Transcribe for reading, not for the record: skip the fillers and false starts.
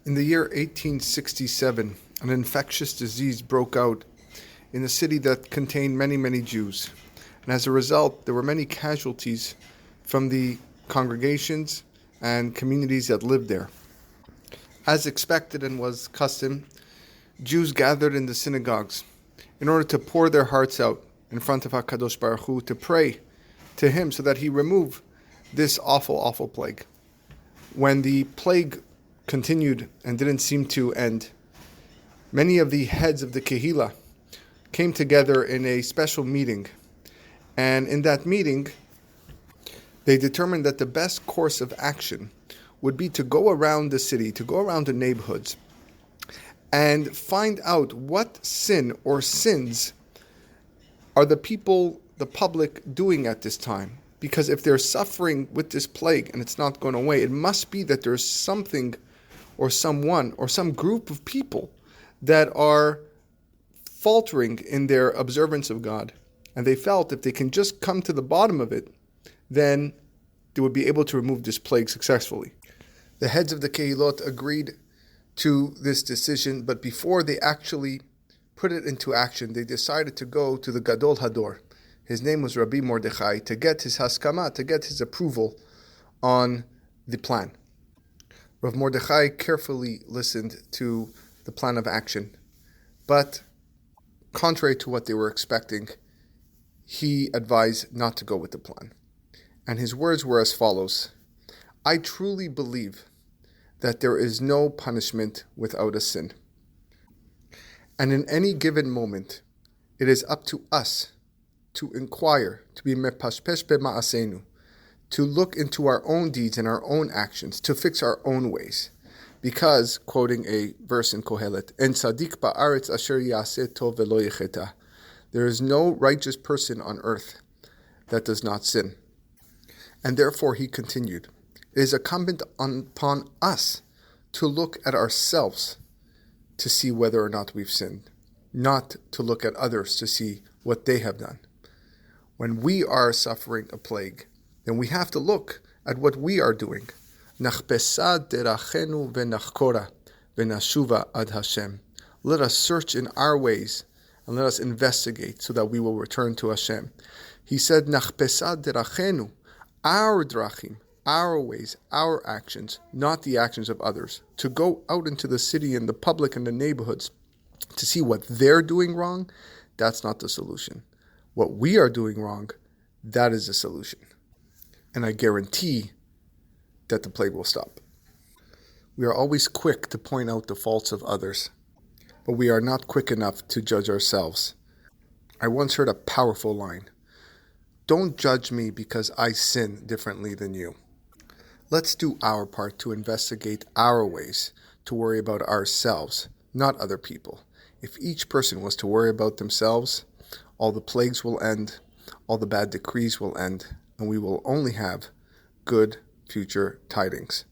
In the year 1867, an infectious disease broke out in a city that contained many, many Jews. And as a result, there were many casualties from the congregations and communities that lived there. As expected and was custom, Jews gathered in the synagogues in order to pour their hearts out in front of HaKadosh Baruch Hu, to pray to Him so that He remove this awful, awful plague. When the plague continued and didn't seem to end, many of the heads of the Kehillah came together in a special meeting. And in that meeting, they determined that the best course of action would be to go around the city, to go around the neighborhoods, and find out what sin or sins are the people, the public, doing at this time. Because if they're suffering with this plague and it's not going away, it must be that there's something or someone or some group of people that are faltering in their observance of God. And they felt if they can just come to the bottom of it, then they would be able to remove this plague successfully. The heads of the Kehilot agreed to this decision, but before they actually put it into action, they decided to go to the Gadol Hador. His name was Rabbi Mordechai, to get his haskama, to get his approval on the plan. Rav Mordechai carefully listened to the plan of action, but contrary to what they were expecting, he advised not to go with the plan. And his words were as follows: I truly believe that there is no punishment without a sin. And in any given moment, it is up to us to inquire, to be mepashpesh b'ma'asenu, to look into our own deeds and our own actions, to fix our own ways. Because, quoting a verse in Kohelet, En tzadik ba'aretz asher yaseh tov velo yecheta, there is no righteous person on earth that does not sin. And therefore, he continued, it is incumbent upon us to look at ourselves to see whether or not we've sinned, not to look at others to see what they have done. When we are suffering a plague, then we have to look at what we are doing. Nachbesa derachenu v'nachkora v'nashuva ad Hashem. Let us search in our ways and let us investigate so that we will return to Hashem. He said, Nachbesa derachenu, our drachim, our ways, our actions, not the actions of others. To go out into the city and the public and the neighborhoods to see what they're doing wrong, that's not the solution. What we are doing wrong, that is the solution. And I guarantee that the plague will stop. We are always quick to point out the faults of others, but we are not quick enough to judge ourselves. I once heard a powerful line: don't judge me because I sin differently than you. Let's do our part to investigate our ways, to worry about ourselves, not other people. If each person was to worry about themselves, all the plagues will end, all the bad decrees will end, and we will only have good future tidings.